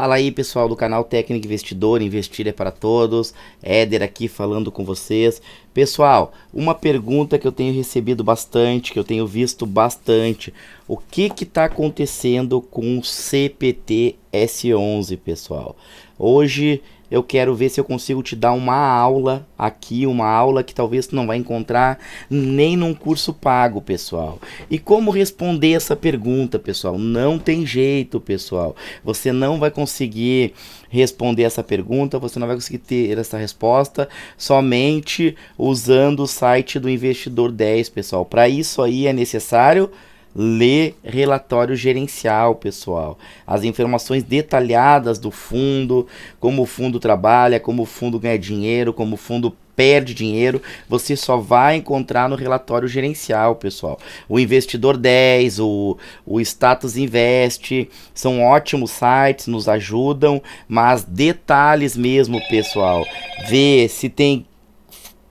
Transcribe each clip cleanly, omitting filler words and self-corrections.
Fala aí, pessoal do canal Técnico Investidor, Investir é para Todos. Éder aqui falando com vocês. Pessoal, uma pergunta que eu tenho recebido bastante, que eu tenho visto bastante. O que está acontecendo com o CPT S11, pessoal? Hoje eu quero ver se eu consigo te dar uma aula aqui, uma aula que talvez tu não vai encontrar nem num curso pago, pessoal. E como responder essa pergunta, pessoal? Não tem jeito, pessoal. Você não vai conseguir responder essa pergunta, você não vai conseguir ter essa resposta somente usando o site do Investidor 10, pessoal. Para isso aí é necessário ler relatório gerencial, pessoal. As informações detalhadas do fundo, como o fundo trabalha, como o fundo ganha dinheiro, como o fundo perde dinheiro, você só vai encontrar no relatório gerencial, pessoal. O Investidor 10, o Status Invest, são ótimos sites, nos ajudam, mas detalhes mesmo, pessoal. Ver se tem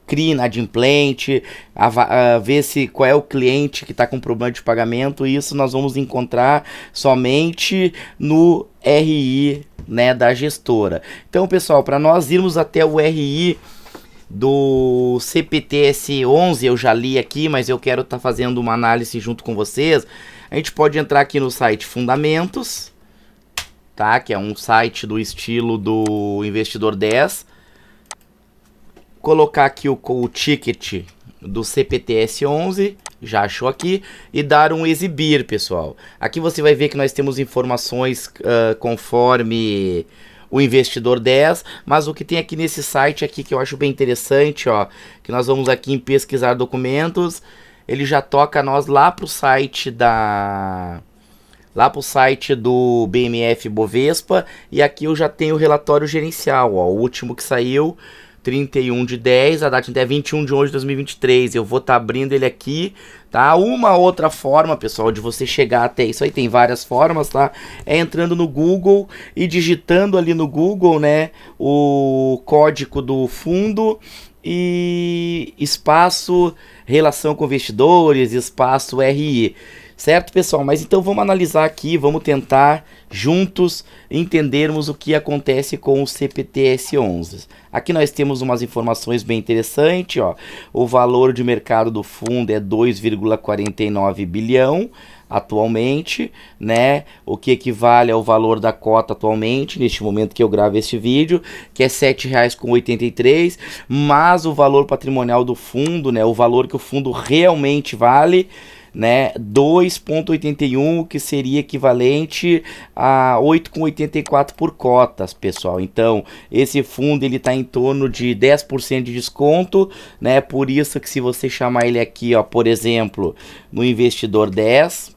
CRI inadimplente, ver se qual é o cliente que está com problema de pagamento. Isso nós vamos encontrar somente no RI, né, da gestora. Então, pessoal, para nós irmos até o RI do CPTS11, eu já li aqui, mas eu quero estar fazendo uma análise junto com vocês. A gente pode entrar aqui no site Fundamentos, tá? Que é um site do estilo do Investidor 10. Colocar aqui o ticket do CPTS11, já achou aqui, e dar um exibir, pessoal. Aqui você vai ver que nós temos informações conforme o Investidor 10, mas o que tem aqui nesse site aqui que eu acho bem interessante, ó, que nós vamos aqui em pesquisar documentos, ele já toca nós lá pro site do BMF Bovespa, e aqui eu já tenho o relatório gerencial, ó, o último que saiu 31/10, a data é 21/11/2023. Eu vou estar abrindo ele aqui, tá? Uma outra forma, pessoal, de você chegar até isso aí, tem várias formas, tá? É entrando no Google e digitando ali no Google, né, o código do fundo e espaço relação com investidores, espaço RI. Certo, pessoal? Mas então vamos analisar aqui, vamos tentar juntos entendermos o que acontece com o CPTS11. Aqui nós temos umas informações bem interessantes, ó. O valor de mercado do fundo é 2,49 bilhão atualmente, né? O que equivale ao valor da cota atualmente, neste momento que eu gravo este vídeo, que é R$ 7,83, mas o valor patrimonial do fundo, né? O valor que o fundo realmente vale, né, 2,81, que seria equivalente a 8,84 por cotas, pessoal. Então, esse fundo ele tá em torno de 10% de desconto, né? Por isso que se você chamar ele aqui, ó, por exemplo, no Investidor 10,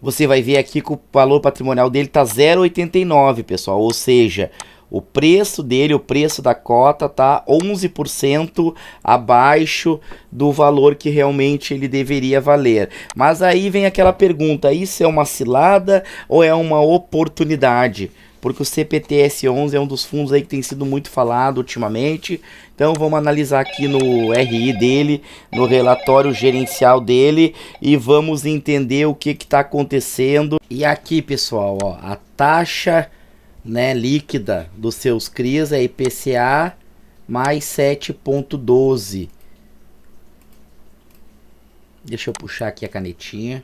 você vai ver aqui que o valor patrimonial dele tá 0,89, pessoal, ou seja, o preço dele, o preço da cota tá 11% abaixo do valor que realmente ele deveria valer. Mas aí vem aquela pergunta, isso é uma cilada ou é uma oportunidade? Porque o CPTS11 é um dos fundos aí que tem sido muito falado ultimamente. Então vamos analisar aqui no RI dele, no relatório gerencial dele, e vamos entender o que está acontecendo. E aqui, pessoal, ó, a taxa, né, líquida dos seus CRIs é IPCA mais 7,12. Deixa eu puxar aqui a canetinha.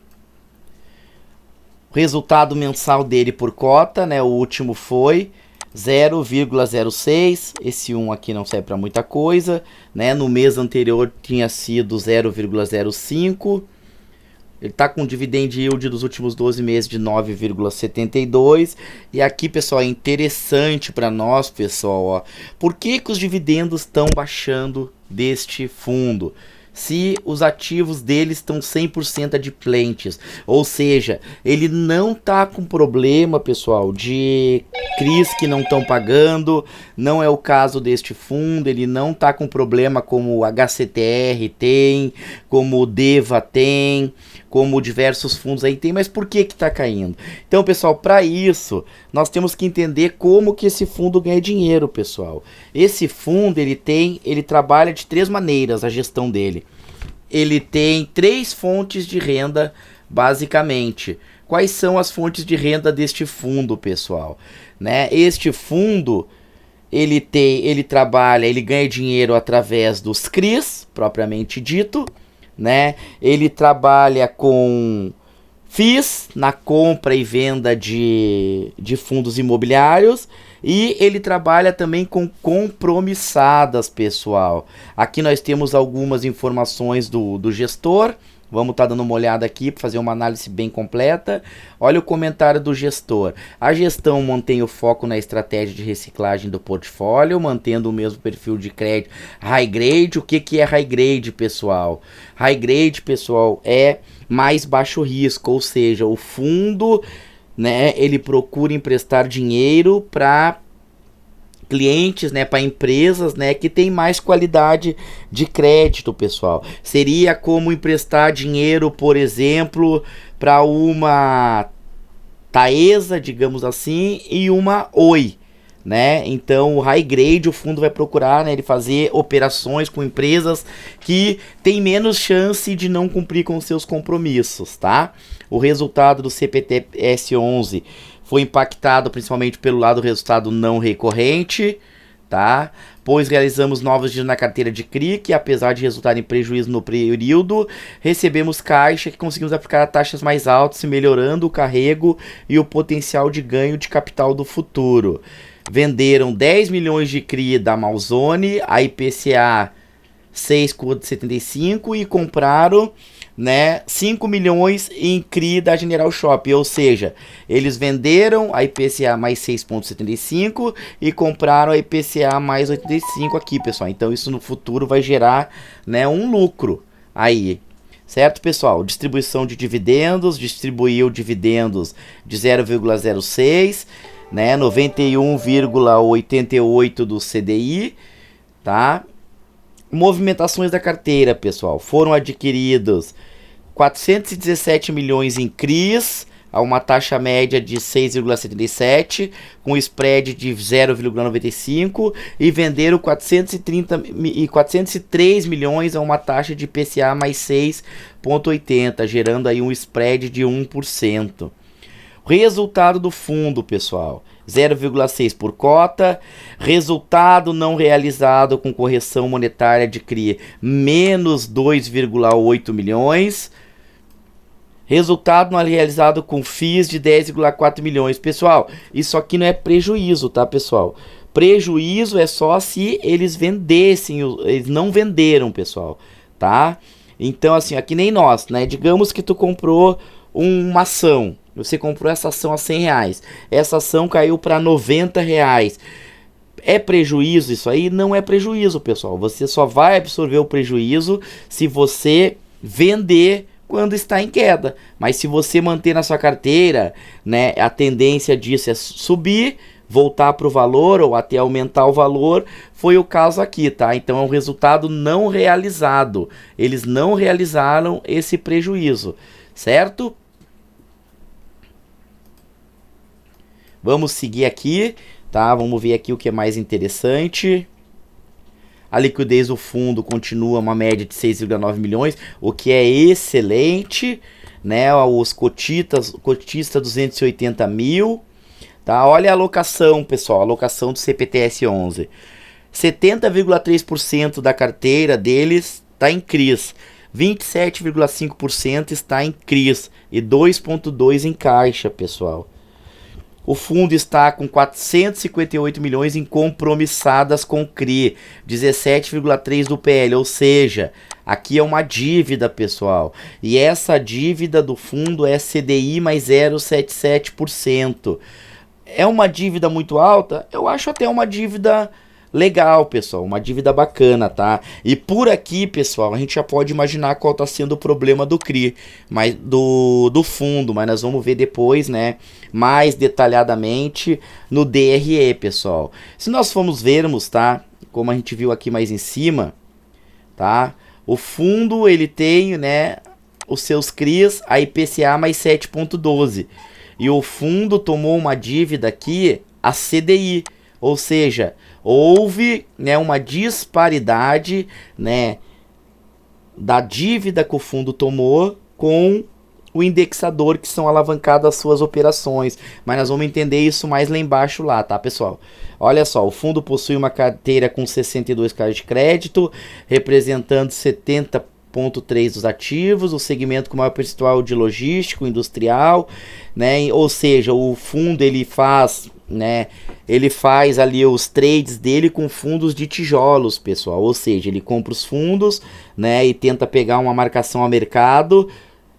O resultado mensal dele por cota, né, o último foi 0,06. Esse 1 aqui não serve para muita coisa, né? No mês anterior tinha sido 0,05. Ele está com um dividend yield dos últimos 12 meses de 9,72. E aqui, pessoal, é interessante para nós, pessoal, ó, por que os dividendos estão baixando deste fundo? Se os ativos dele estão 100% adimplentes, ou seja, ele não está com problema, pessoal, de CRIs que não estão pagando, não é o caso deste fundo, ele não está com problema como o HCTR tem, como o DEVA tem, como diversos fundos aí tem, mas por que está caindo? Então, pessoal, para isso, nós temos que entender como que esse fundo ganha dinheiro, pessoal. Esse fundo, ele trabalha de três maneiras, a gestão dele. Ele tem três fontes de renda basicamente. Quais são as fontes de renda deste fundo, pessoal? Né? Este fundo, ele trabalha, ele ganha dinheiro através dos CRIs, propriamente dito, né? Ele trabalha com FIIs na compra e venda de fundos imobiliários, e ele trabalha também com compromissadas, pessoal. Aqui nós temos algumas informações do gestor. Vamos estar dando uma olhada aqui para fazer uma análise bem completa. Olha o comentário do gestor. A gestão mantém o foco na estratégia de reciclagem do portfólio, mantendo o mesmo perfil de crédito high grade. O que é high grade, pessoal? High grade, pessoal, é mais baixo risco, ou seja, o fundo, né, ele procura emprestar dinheiro para clientes, né, para empresas, né, que tem mais qualidade de crédito, pessoal. Seria como emprestar dinheiro, por exemplo, para uma Taesa, digamos assim, e uma Oi, né? Então, o high grade, o fundo vai procurar, né, ele fazer operações com empresas que tem menos chance de não cumprir com seus compromissos, tá? O resultado do CPTS 11 foi impactado principalmente pelo lado do resultado não recorrente, tá? Pois realizamos novos giros na carteira de CRI, que apesar de resultar em prejuízo no período, recebemos caixa que conseguimos aplicar taxas mais altas, melhorando o carrego e o potencial de ganho de capital do futuro. Venderam 10 milhões de CRI da Malzone, a IPCA 6,75, e compraram, né, 5 milhões em CRI da General Shop, ou seja, eles venderam a IPCA mais 6,75 e compraram a IPCA mais 85 aqui, pessoal. Então isso no futuro vai gerar, né, um lucro aí, certo, pessoal? Distribuição de dividendos, distribuiu dividendos de 0,06, né, 91,88 do CDI, tá? Movimentações da carteira, pessoal. Foram adquiridos 417 milhões em CRIs, a uma taxa média de 6,77, com spread de 0,95, e venderam 403 milhões a uma taxa de IPCA mais 6,80, gerando aí um spread de 1%. Resultado do fundo, pessoal, 0,6 por cota. Resultado não realizado com correção monetária de CRI, menos 2,8 milhões. Resultado não realizado com FIIs de 10,4 milhões. Pessoal, isso aqui não é prejuízo, tá, pessoal? Prejuízo é só se eles vendessem, eles não venderam, pessoal, tá? Então, assim, aqui nem nós, né? Digamos que tu comprou uma ação. Você comprou essa ação a 100 reais. Essa ação caiu para 90 reais. É prejuízo isso aí? Não é prejuízo, pessoal. Você só vai absorver o prejuízo se você vender quando está em queda. Mas se você manter na sua carteira, né, a tendência disso é subir, voltar para o valor ou até aumentar o valor. Foi o caso aqui, tá? Então é um resultado não realizado. Eles não realizaram esse prejuízo, certo? Vamos seguir aqui, tá? Vamos ver aqui o que é mais interessante. A liquidez do fundo continua uma média de 6,9 milhões, o que é excelente, né? Os cotistas 280 mil, tá? Olha a alocação, pessoal, a alocação do CPTS 11. 70,3% da carteira deles está em CRIs, 27,5% está em CRIs e 2,2% em caixa, pessoal. O fundo está com 458 milhões em compromissadas com CRI, 17,3% do PL, ou seja, aqui é uma dívida, pessoal. E essa dívida do fundo é CDI mais 0,77%. É uma dívida muito alta? Eu acho até uma dívida legal, pessoal, uma dívida bacana, tá? E por aqui, pessoal, a gente já pode imaginar qual está sendo o problema do CRI, mas do fundo, mas nós vamos ver depois, né, mais detalhadamente no DRE, pessoal. Se nós formos vermos, tá, como a gente viu aqui mais em cima, tá, o fundo ele tem, né, os seus CRIs, a IPCA mais 7,12, e o fundo tomou uma dívida aqui, a CDI, ou seja, houve, né, uma disparidade, né, da dívida que o fundo tomou com o indexador, que são alavancadas as suas operações. Mas nós vamos entender isso mais lá embaixo lá, tá, pessoal? Olha só, o fundo possui uma carteira com 62 caras de crédito, representando 70,3% dos ativos, o segmento com maior percentual de logístico, industrial, né? Ou seja, o fundo ele faz, né? Ele faz ali os trades dele com fundos de tijolos, pessoal. Ou seja, ele compra os fundos, né? E tenta pegar uma marcação a mercado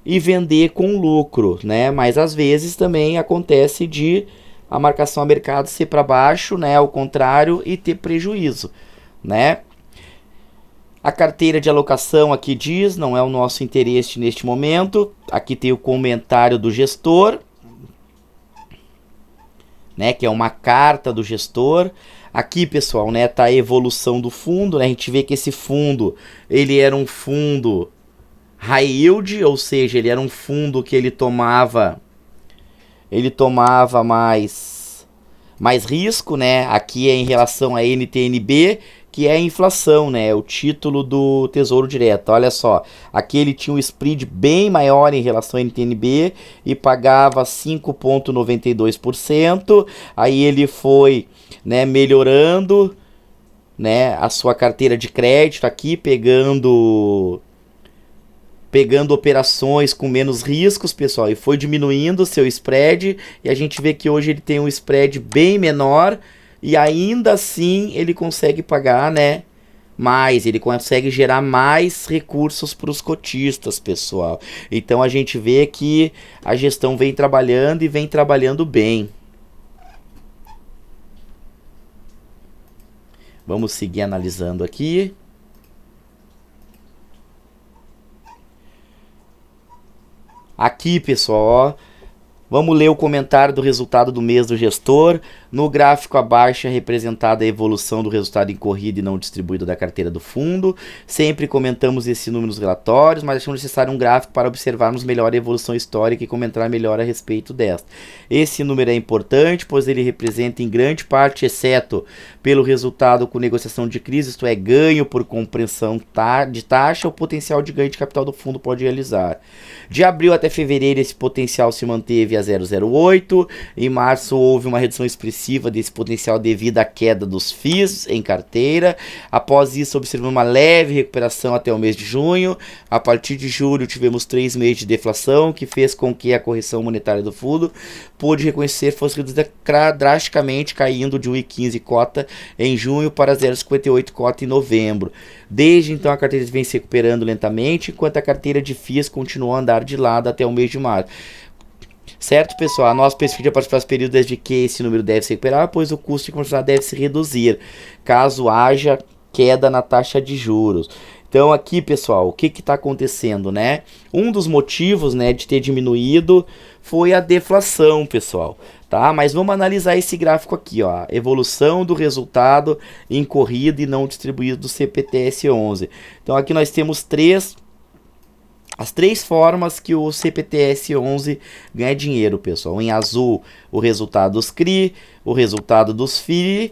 e vender com lucro, né? Mas às vezes também acontece de a marcação a mercado ser para baixo, né? Ao contrário, e ter prejuízo, né? A carteira de alocação aqui diz, não é o nosso interesse neste momento. Aqui tem o comentário do gestor, né? Que é uma carta do gestor. Aqui, pessoal, né? Tá a evolução do fundo, né? A gente vê que esse fundo, ele era um fundo high yield, ou seja, ele era um fundo que ele tomava mais risco, né? Aqui é em relação a NTNB, que é a inflação, né? O título do Tesouro Direto. Olha só, aqui ele tinha um spread bem maior em relação a NTNB e pagava 5,92%. Aí ele foi, né, melhorando, né, a sua carteira de crédito aqui, pegando operações com menos riscos, pessoal, e foi diminuindo o seu spread, e a gente vê que hoje ele tem um spread bem menor, e ainda assim ele consegue pagar, né, mais, ele consegue gerar mais recursos para os cotistas, pessoal. Então a gente vê que a gestão vem trabalhando e vem trabalhando bem. Vamos seguir analisando aqui. Aqui, pessoal, ó, vamos ler o comentário do resultado do mês do gestor. No gráfico abaixo é representada a evolução do resultado incorrido e não distribuído da carteira do fundo. Sempre comentamos esse número nos relatórios, mas achamos necessário um gráfico para observarmos melhor a evolução histórica e comentar melhor a respeito desta. Esse número é importante, pois ele representa em grande parte, exceto pelo resultado com negociação de crise, isto é, ganho por compreensão de taxa, o potencial de ganho de capital do fundo pode realizar. De abril até fevereiro, esse potencial se manteve a 0,08. Em março, houve uma redução expressiva desse potencial devido à queda dos FIIs em carteira. Após isso, observamos uma leve recuperação até o mês de junho. A partir de julho, tivemos 3 meses de deflação, que fez com que a correção monetária do fundo pôde reconhecer fosse reduzida drasticamente, caindo de 1,15 cota em junho para 0,58 cota em novembro. Desde então, a carteira vem se recuperando lentamente, enquanto a carteira de FIIs continuou a andar de lado até o mês de março. Certo, pessoal? A nossa perspectiva para os próximos períodos é de que esse número deve se recuperar, pois o custo de comercialização deve se reduzir, caso haja queda na taxa de juros. Então aqui, pessoal, o que está acontecendo, né? Um dos motivos, né, de ter diminuído foi a deflação, pessoal, tá? Mas vamos analisar esse gráfico aqui, ó, evolução do resultado incorrido e não distribuído do CPTS-11. Então aqui nós temos as três formas que o CPTS-11 ganha dinheiro, pessoal. Em azul, o resultado dos CRI, o resultado dos FII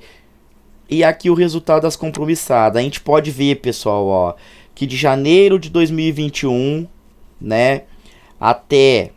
e aqui o resultado das compromissadas. A gente pode ver, pessoal, ó, que de janeiro de 2021, né, até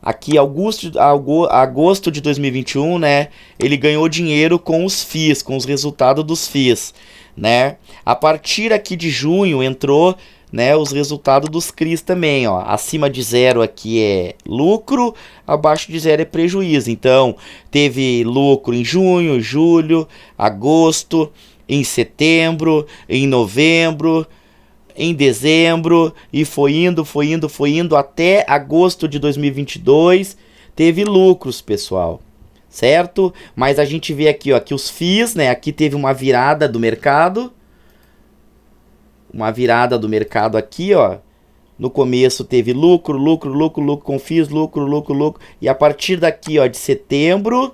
aqui agosto de 2021, né, ele ganhou dinheiro com os FIIs, com os resultados dos FIIs, né? A partir aqui de junho entrou, né, os resultados dos CRIs também, ó. Acima de 0 aqui é lucro, abaixo de 0 é prejuízo. Então, teve lucro em junho, julho, agosto, em setembro, em novembro, em dezembro, e foi indo até agosto de 2022, teve lucros, pessoal. Certo? Mas a gente vê aqui, ó, que os FIIs, né, aqui teve uma virada do mercado. Uma virada do mercado aqui, ó. No começo teve lucro com FIIs, lucro. E a partir daqui, ó, de setembro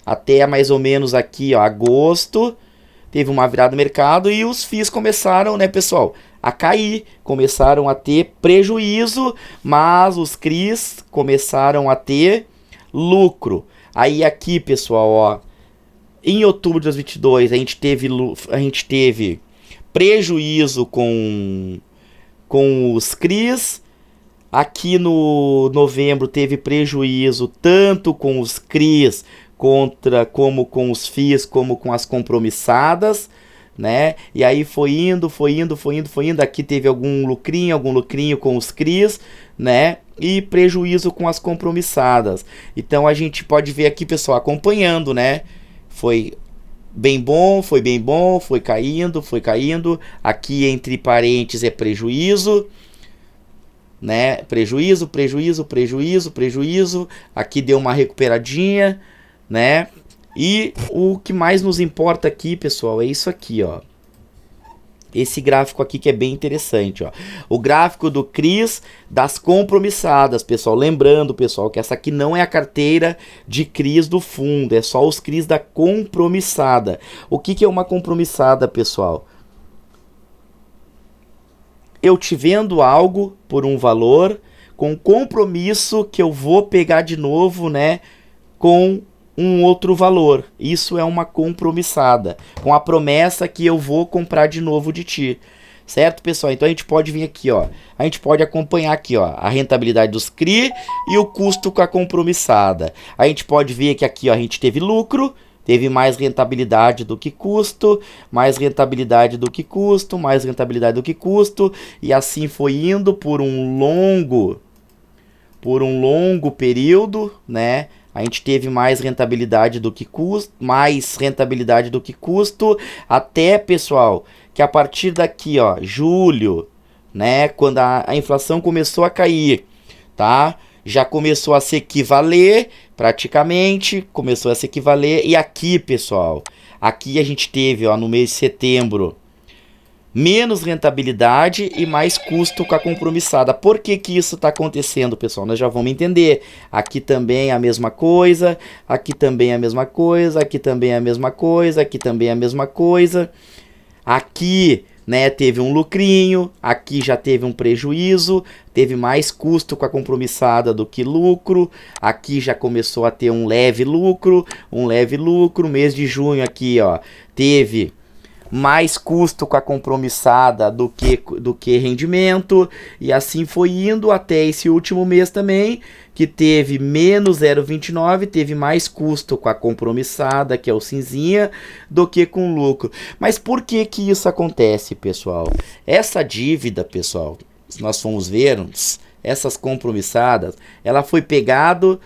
até mais ou menos aqui, ó, agosto, teve uma virada do mercado e os FIIs começaram, né, pessoal, a cair. Começaram a ter prejuízo, mas os CRIs começaram a ter lucro. Aí aqui, pessoal, ó, em outubro de 2022, a gente teve prejuízo com com os CRIs. Aqui no novembro teve prejuízo tanto com os CRIs como com os FIIs, como com as compromissadas, né? E aí foi indo. Aqui teve algum lucrinho com os CRIs, né? E prejuízo com as compromissadas. Então a gente pode ver aqui, pessoal, acompanhando, né? Foi bem bom, foi caindo. Aqui entre parênteses é prejuízo, né? Prejuízo. Aqui deu uma recuperadinha, né? E o que mais nos importa aqui, pessoal, é isso aqui, ó. Esse gráfico aqui que é bem interessante, ó. O gráfico do CRIs das compromissadas, pessoal. Lembrando, pessoal, que essa aqui não é a carteira de CRIs do fundo, é só os CRIs da compromissada. O que é uma compromissada, pessoal? Eu te vendo algo por um valor, com compromisso que eu vou pegar de novo, né, com um outro valor. Isso é uma compromissada, com a promessa que eu vou comprar de novo de ti. Certo, pessoal? Então a gente pode vir aqui, ó. A gente pode acompanhar aqui, ó, a rentabilidade dos CRI e o custo com a compromissada. A gente pode ver que aqui, ó, a gente teve lucro, teve mais rentabilidade do que custo, mais rentabilidade do que custo, mais rentabilidade do que custo, e assim foi indo por um longo período, né? A gente teve mais rentabilidade do que custo, até, pessoal, que a partir daqui, ó, julho, né, quando a inflação começou a cair, tá? Já começou a se equivaler, praticamente, e aqui, pessoal, aqui a gente teve, ó, no mês de setembro, menos rentabilidade e mais custo com a compromissada. Por que que isso está acontecendo, pessoal? Nós já vamos entender. Aqui também a mesma coisa, aqui também a mesma coisa, aqui também a mesma coisa, aqui também a mesma coisa. Aqui, né, teve um lucrinho, aqui já teve um prejuízo, teve mais custo com a compromissada do que lucro. Aqui já começou a ter um leve lucro. Mês de junho aqui, ó, teve mais custo com a compromissada do que rendimento, e assim foi indo até esse último mês também, que teve menos 0,29, teve mais custo com a compromissada, que é o cinzinha, do que com lucro. Mas por que que isso acontece, pessoal? Essa dívida, pessoal, se nós formos ver, essas compromissadas, ela foi pego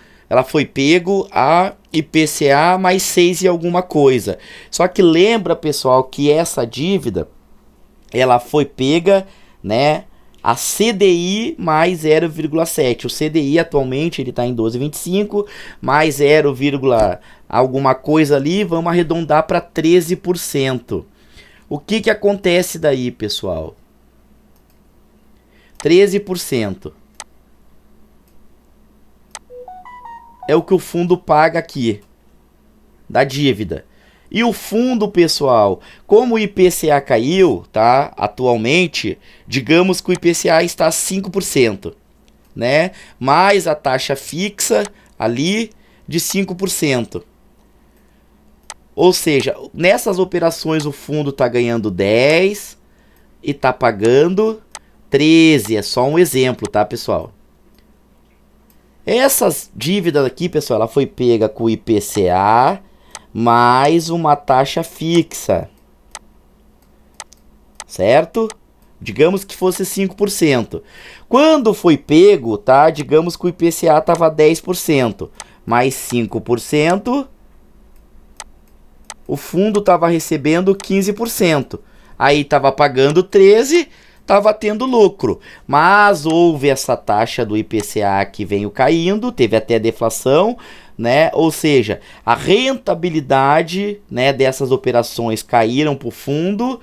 a IPCA mais 6 e alguma coisa. Só que lembra, pessoal, que essa dívida, ela foi pega, né, a CDI mais 0,7. O CDI atualmente ele está em 12,25, mais 0, alguma coisa ali, vamos arredondar para 13%. O que que acontece daí, pessoal? 13%. É o que o fundo paga aqui, da dívida. E o fundo, pessoal, como o IPCA caiu, tá? Atualmente, digamos que o IPCA está a 5%, né? Mais a taxa fixa ali de 5%. Ou seja, nessas operações o fundo está ganhando 10 e está pagando 13. É só um exemplo, tá, pessoal? Essas dívidas aqui, pessoal, ela foi pega com o IPCA mais uma taxa fixa, certo? Digamos que fosse 5%. Quando foi pego, tá? Digamos que o IPCA estava 10%, mais 5%, o fundo estava recebendo 15%. Aí estava pagando 13%. Estava tendo lucro, mas houve essa taxa do IPCA que veio caindo, teve até deflação, né? Ou seja, a rentabilidade, né, dessas operações caíram para o fundo,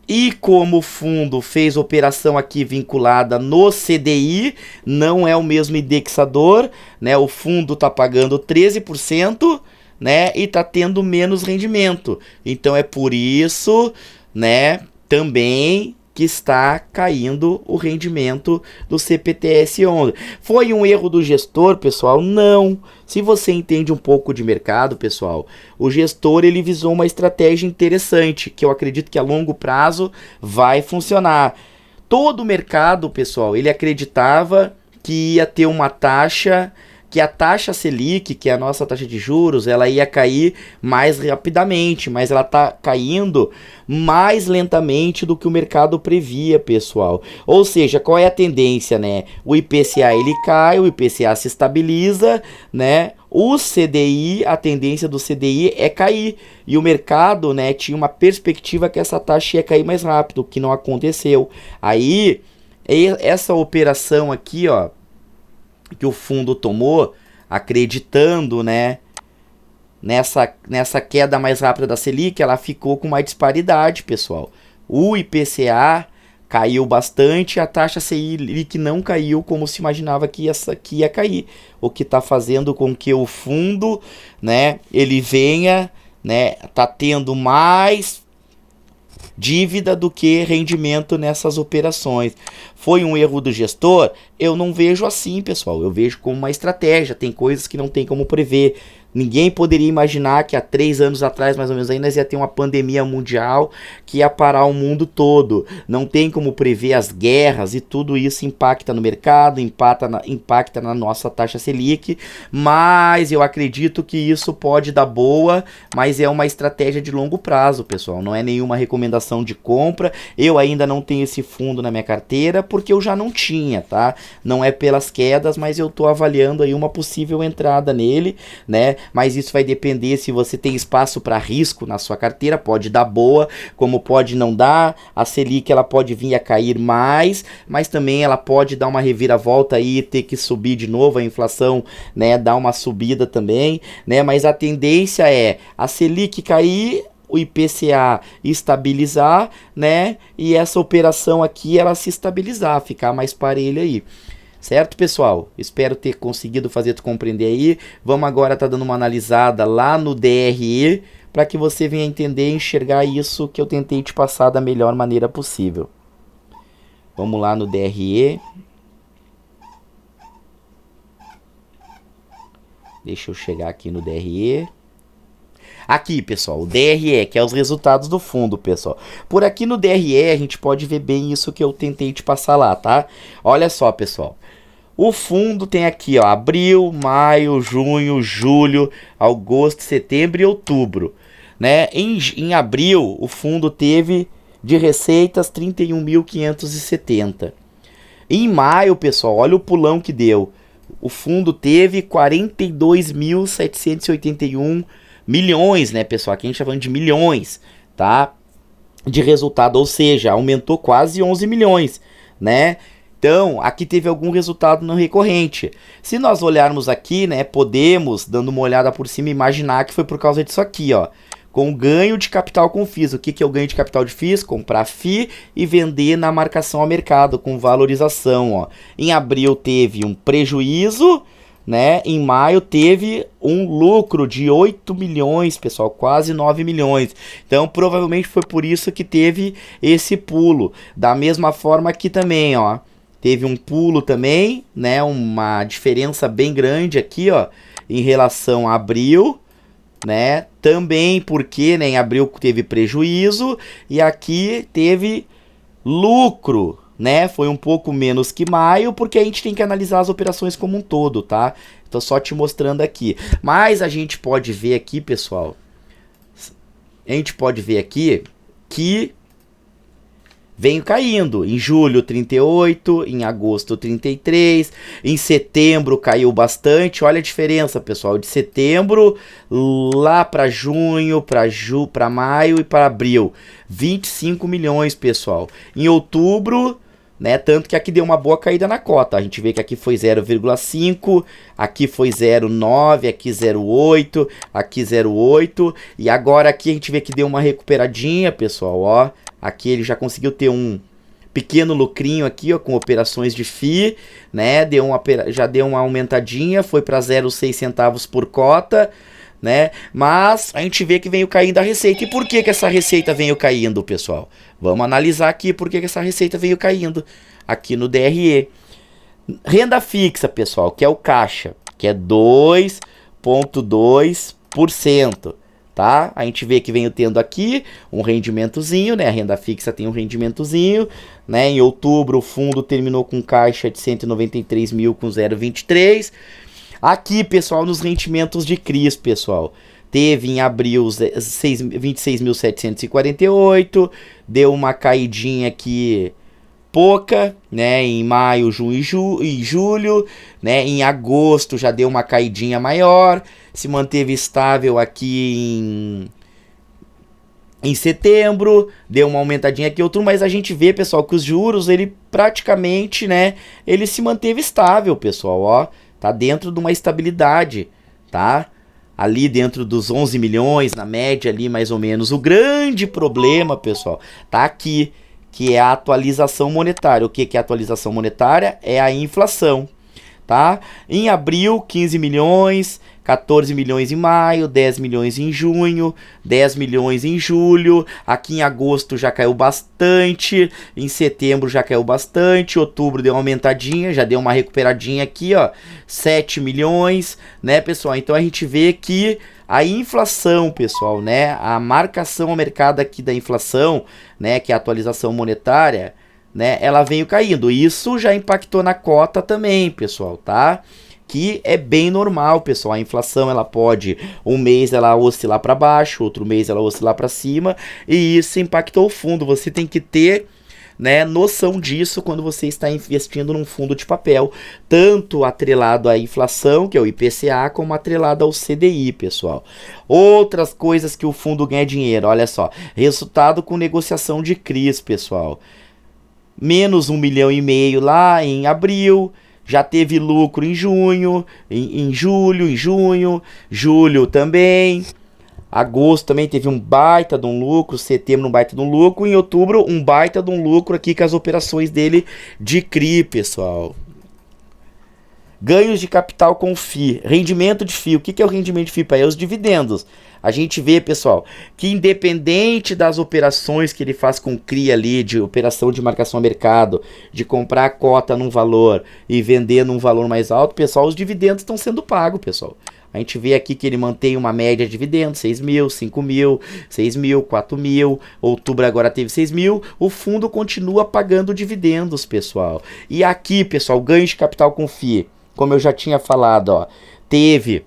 e como o fundo fez operação aqui vinculada no CDI, não é o mesmo indexador, né? O fundo está pagando 13%, né? E está tendo menos rendimento. Então é por isso, né, também que está caindo o rendimento do CPTS11. Foi um erro do gestor, pessoal? Não. Se você entende um pouco de mercado, pessoal, o gestor ele visou uma estratégia interessante, que eu acredito que a longo prazo vai funcionar. Todo o mercado, pessoal, ele acreditava que ia ter uma taxa, que a taxa Selic, que é a nossa taxa de juros, ela ia cair mais rapidamente, mas ela está caindo mais lentamente do que o mercado previa, pessoal. Ou seja, qual é a tendência, né? O IPCA ele cai, o IPCA se estabiliza, né? O CDI, a tendência do CDI é cair. E o mercado, né, tinha uma perspectiva que essa taxa ia cair mais rápido, o que não aconteceu. Aí, essa operação aqui, ó, que o fundo tomou, acreditando, né, nessa queda mais rápida da Selic, ela ficou com uma disparidade, pessoal. O IPCA caiu bastante, a taxa Selic não caiu como se imaginava que ia cair, o que está fazendo com que o fundo, né, ele venha, né, tá tendo mais dívida do que rendimento nessas operações. Foi um erro do gestor? Eu não vejo assim, pessoal. Eu vejo como uma estratégia. Tem coisas que não tem como prever. Ninguém poderia imaginar que há 3 anos atrás, mais ou menos, ainda ia ter uma pandemia mundial que ia parar o mundo todo. Não tem como prever as guerras e tudo isso impacta no mercado, impacta na nossa taxa Selic, mas eu acredito que isso pode dar boa, mas é uma estratégia de longo prazo, pessoal. Não é nenhuma recomendação de compra. Eu ainda não tenho esse fundo na minha carteira porque eu já não tinha, tá? Não é pelas quedas, mas eu tô avaliando aí uma possível entrada nele, né? Mas isso vai depender se você tem espaço para risco na sua carteira, pode dar boa, como pode não dar. A Selic ela pode vir a cair mais, mas também ela pode dar uma reviravolta aí e ter que subir de novo a inflação, né, dar uma subida também, né? Mas a tendência é a Selic cair, o IPCA estabilizar, né? E essa operação aqui ela se estabilizar, ficar mais parelha aí. Certo, pessoal? Espero ter conseguido fazer tu compreender aí. Vamos agora tá dando uma analisada lá no DRE para que você venha entender e enxergar isso que eu tentei te passar da melhor maneira possível. Vamos lá no DRE. Deixa eu chegar aqui no DRE. Aqui, pessoal, o DRE, que é os resultados do fundo, pessoal. Por aqui no DRE a gente pode ver bem isso que eu tentei te passar lá, tá? Olha só, pessoal. O fundo tem aqui, ó, abril, maio, junho, julho, agosto, setembro e outubro, né? Em abril, o fundo teve de receitas 31.570. Em maio, pessoal, olha o pulão que deu. O fundo teve 42.781 milhões, né, pessoal? Aqui a gente tá falando de milhões, tá? De resultado, ou seja, aumentou quase 11 milhões, né? Então, aqui teve algum resultado não recorrente. Se nós olharmos aqui, né, podemos, dando uma olhada por cima, imaginar que foi por causa disso aqui, ó. Com ganho de capital com FIIs. O que é o ganho de capital de FIIs? Comprar FII e vender na marcação ao mercado, com valorização, ó. Em abril teve um prejuízo, né? Em maio teve um lucro de 8 milhões, pessoal, quase 9 milhões. Então, provavelmente foi por isso que teve esse pulo. Da mesma forma aqui também, ó. Teve um pulo também, né? Uma diferença bem grande aqui, ó, em relação a abril, né? Também porque, né, em abril teve prejuízo e aqui teve lucro, né? Foi um pouco menos que maio, porque a gente tem que analisar as operações como um todo, tá? Tô só te mostrando aqui. Mas a gente pode ver aqui, pessoal, a gente pode ver aqui que vem caindo. Em julho 38, em agosto 33, em setembro caiu bastante. Olha a diferença, pessoal, de setembro lá para junho, para maio e para abril. 25 milhões, pessoal. Em outubro, né, tanto que aqui deu uma boa caída na cota. A gente vê que aqui foi 0,5, aqui foi 0,9, aqui 0,8, aqui 0,8 e agora aqui a gente vê que deu uma recuperadinha, pessoal, ó. Aqui ele já conseguiu ter um pequeno lucrinho aqui, ó, com operações de FII, né? Já deu uma aumentadinha, foi para 0,6 centavos por cota, né? Mas a gente vê que veio caindo a receita. E por que que essa receita veio caindo, pessoal? Vamos analisar aqui por que que essa receita veio caindo aqui no DRE. Renda fixa, pessoal, que é o caixa, que é 2,2%. tá? A gente vê que venho tendo aqui um rendimentozinho, né? A renda fixa tem um rendimentozinho, né? Em outubro o fundo terminou com caixa de 193 mil com 0,23. Aqui, pessoal, nos rendimentos de CRIs, pessoal, teve em abril 26.748, deu uma caidinha aqui pouca, né, em maio, junho e julho, né, em agosto já deu uma caidinha maior, se manteve estável aqui em setembro, deu uma aumentadinha aqui outro, mas a gente vê, pessoal, que os juros, ele praticamente, né, ele se manteve estável, pessoal, ó, tá dentro de uma estabilidade, tá? Ali dentro dos 11 milhões, na média ali mais ou menos. O grande problema, pessoal, tá aqui, que é a atualização monetária. O que é a atualização monetária? É a inflação, tá? Em abril, 15 milhões, 14 milhões em maio, 10 milhões em junho, 10 milhões em julho, aqui em agosto já caiu bastante, em setembro já caiu bastante, outubro deu uma aumentadinha, já deu uma recuperadinha aqui, ó, 7 milhões, né, pessoal? Então a gente vê que a inflação, pessoal, né, a marcação ao mercado aqui da inflação, né, que é a atualização monetária, né, ela veio caindo. Isso já impactou na cota também, pessoal, tá? Que é bem normal, pessoal. A inflação, ela pode, um mês ela oscilar para baixo, outro mês ela oscilar para cima, e isso impactou o fundo. Você tem que ter, né, noção disso quando você está investindo num fundo de papel, tanto atrelado à inflação, que é o IPCA, como atrelado ao CDI, pessoal. Outras coisas que o fundo ganha dinheiro, olha só, resultado com negociação de CRIs, pessoal. Menos 1,5 milhão lá em abril, já teve lucro em junho, em julho, em junho, julho também, agosto também teve um baita de um lucro, setembro um baita de um lucro, em outubro um baita de um lucro aqui com as operações dele de CRI, pessoal. Ganhos de capital com FII, rendimento de FII. O que é o rendimento de FII? É os dividendos. A gente vê, pessoal, que independente das operações que ele faz com CRI ali, de operação de marcação a mercado, de comprar a cota num valor e vender num valor mais alto, pessoal, os dividendos estão sendo pagos, pessoal. A gente vê aqui que ele mantém uma média de dividendos, 6 mil, 5 mil, 6 mil, 4 mil, outubro agora teve 6 mil, o fundo continua pagando dividendos, pessoal. E aqui, pessoal, ganho de capital com FII. Como eu já tinha falado, ó, teve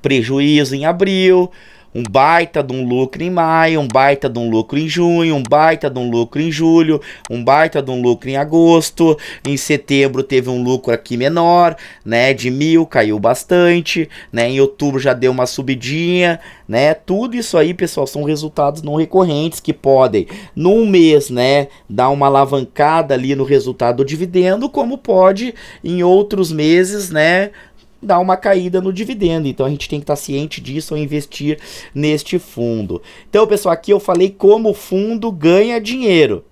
prejuízo em abril, um baita de um lucro em maio, um baita de um lucro em junho, um baita de um lucro em julho, um baita de um lucro em agosto, em setembro teve um lucro aqui menor, né, de 1.000, caiu bastante, né, em outubro já deu uma subidinha, né, tudo isso aí, pessoal, são resultados não recorrentes que podem, num mês, né, dar uma alavancada ali no resultado do dividendo, como pode em outros meses, né, dar uma caída no dividendo. Então a gente tem que estar ciente disso ao investir neste fundo. Então, pessoal, aqui eu falei como o fundo ganha dinheiro,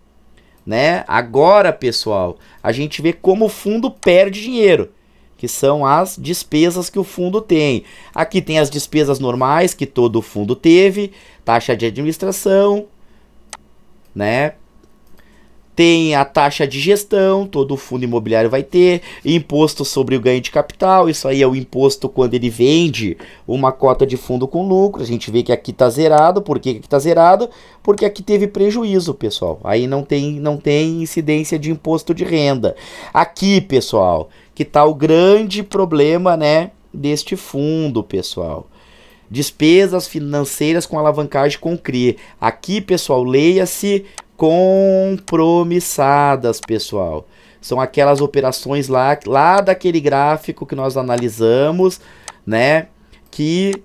né? Agora, pessoal, a gente vê como o fundo perde dinheiro, que são as despesas que o fundo tem. Aqui tem as despesas normais que todo fundo teve, taxa de administração, né? Tem a taxa de gestão, todo fundo imobiliário vai ter, imposto sobre o ganho de capital, isso aí é o imposto quando ele vende uma cota de fundo com lucro. A gente vê que aqui está zerado. Por que aqui está zerado? Porque aqui teve prejuízo, pessoal. Aí não tem incidência de imposto de renda. Aqui, pessoal, que está o grande problema, né, deste fundo, pessoal. Despesas financeiras com alavancagem com CRI. Aqui, pessoal, leia-se compromissadas, pessoal. São aquelas operações lá daquele gráfico que nós analisamos, né? Que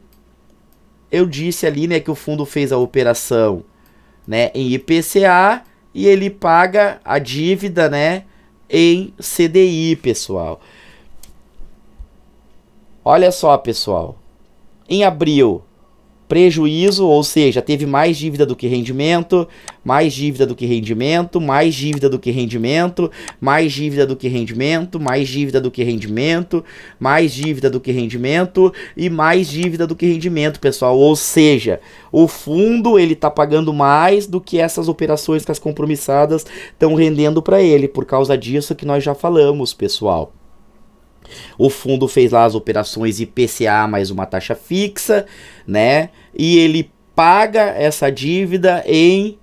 eu disse ali, né, que o fundo fez a operação, né, em IPCA e ele paga a dívida, né, em CDI, pessoal. Olha só, pessoal. Em abril, prejuízo, ou seja, teve mais dívida do que rendimento, mais dívida do que rendimento, mais dívida do que rendimento, mais dívida do que rendimento, mais dívida do que rendimento, mais dívida do que rendimento e mais dívida do que rendimento, pessoal. Ou seja, o fundo ele está pagando mais do que essas operações que as compromissadas estão rendendo para ele, por causa disso que nós já falamos, pessoal. O fundo fez lá as operações IPCA mais uma taxa fixa, né? E ele paga essa dívida em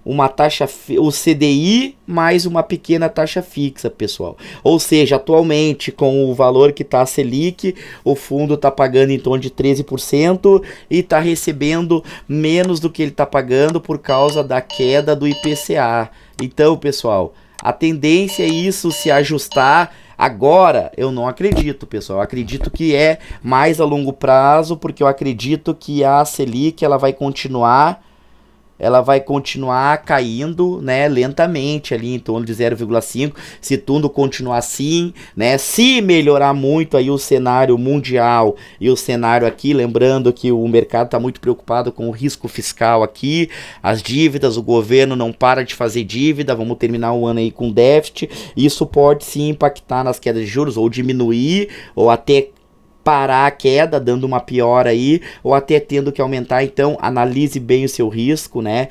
uma taxa, o CDI mais uma pequena taxa fixa, pessoal. Ou seja, atualmente, com o valor que está a Selic, o fundo está pagando em torno de 13% e está recebendo menos do que ele está pagando por causa da queda do IPCA. Então, pessoal, a tendência é isso se ajustar. Agora, eu não acredito, pessoal. Eu acredito que é mais a longo prazo, porque eu acredito que a Selic ela vai continuar caindo, né, lentamente ali em torno de 0,5, se tudo continuar assim, né, se melhorar muito aí o cenário mundial e o cenário aqui, lembrando que o mercado está muito preocupado com o risco fiscal aqui, as dívidas, o governo não para de fazer dívida, vamos terminar o ano aí com déficit, isso pode sim impactar nas quedas de juros, ou diminuir, ou até parar a queda, dando uma piora aí, ou até tendo que aumentar. Então analise bem o seu risco, né?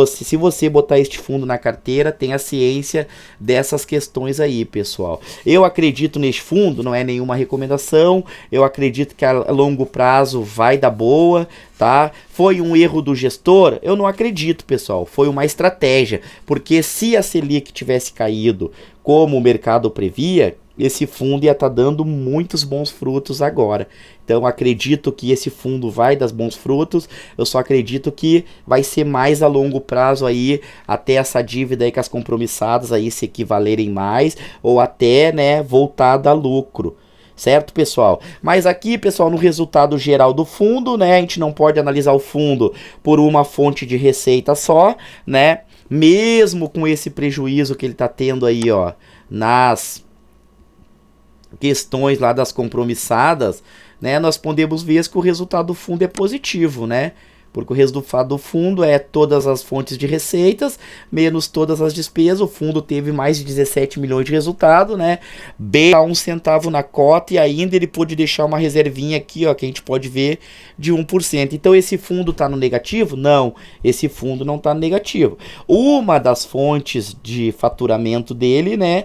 Se você botar este fundo na carteira, tenha ciência dessas questões aí, pessoal. Eu acredito neste fundo, não é nenhuma recomendação, eu acredito que a longo prazo vai dar boa, tá? Foi um erro do gestor? Eu não acredito, pessoal, foi uma estratégia, porque se a Selic tivesse caído como o mercado previa, esse fundo ia estar dando muitos bons frutos agora. Então acredito que esse fundo vai dar bons frutos, eu só acredito que vai ser mais a longo prazo aí, até essa dívida aí com as compromissadas aí se equivalerem mais, ou até, né, voltar a dar lucro. Certo, pessoal? Mas aqui, pessoal, no resultado geral do fundo, né, a gente não pode analisar o fundo por uma fonte de receita só, né? Mesmo com esse prejuízo que ele está tendo aí, ó, nas questões lá das compromissadas, né, nós podemos ver que o resultado do fundo é positivo, né? Porque o resultado do fundo é todas as fontes de receitas, menos todas as despesas. O fundo teve mais de 17 milhões de resultado, né? Bem a 1 centavo na cota, e ainda ele pôde deixar uma reservinha aqui, ó, que a gente pode ver, de 1%. Então esse fundo está no negativo? Não, esse fundo não está no negativo. Uma das fontes de faturamento dele, né,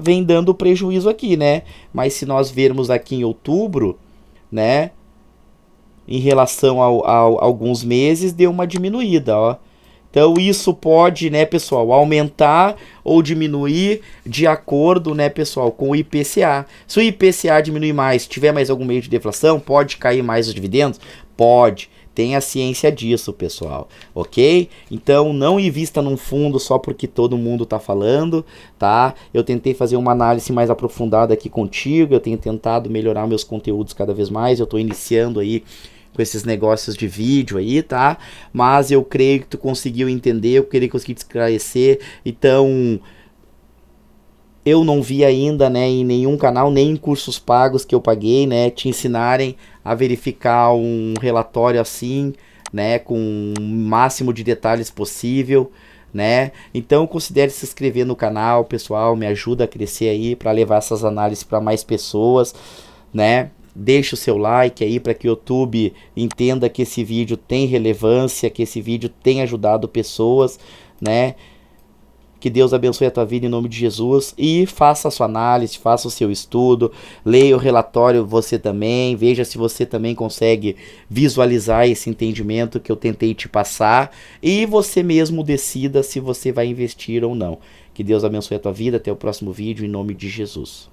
vem dando prejuízo aqui, né? Mas se nós vermos aqui em outubro, né, em relação a alguns meses, deu uma diminuída, ó. Então isso pode, né, pessoal, aumentar ou diminuir de acordo, né, pessoal, com o IPCA. Se o IPCA diminuir mais, tiver mais algum meio de deflação, pode cair mais os dividendos? Pode. Tenha ciência disso, pessoal, ok? Então não invista num fundo só porque todo mundo tá falando, tá? Eu tentei fazer uma análise mais aprofundada aqui contigo, eu tenho tentado melhorar meus conteúdos cada vez mais, eu tô iniciando aí com esses negócios de vídeo aí, tá? Mas eu creio que tu conseguiu entender, eu creio que consegui te esclarecer, então eu não vi ainda, né, em nenhum canal, nem em cursos pagos que eu paguei, né, te ensinarem a verificar um relatório assim, né, com o máximo de detalhes possível, né? Então considere se inscrever no canal, pessoal, me ajuda a crescer aí para levar essas análises para mais pessoas, né? Deixa o seu like aí para que o YouTube entenda que esse vídeo tem relevância, que esse vídeo tem ajudado pessoas, né? Que Deus abençoe a tua vida em nome de Jesus, e faça a sua análise, faça o seu estudo, leia o relatório você também, veja se você também consegue visualizar esse entendimento que eu tentei te passar, e você mesmo decida se você vai investir ou não. Que Deus abençoe a tua vida, até o próximo vídeo em nome de Jesus.